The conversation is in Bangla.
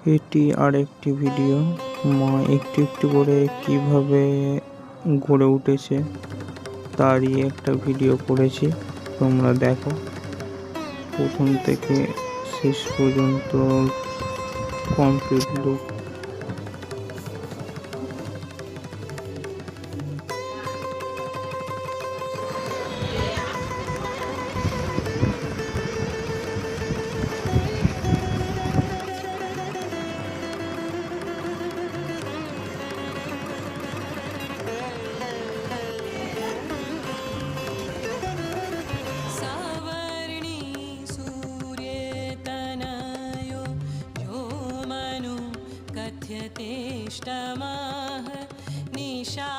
এটি আরেকটি ভিডিও, মা একটু একটু করে কিভাবে গড়ে উঠেছে তারই একটা ভিডিও করেছি। তোমরা দেখো প্রথম থেকে শেষ পর্যন্ত কমপ্লিট লুক। सावर्णी सूर्यतनयो यो मनु कथ्यतेष्टमाह निशा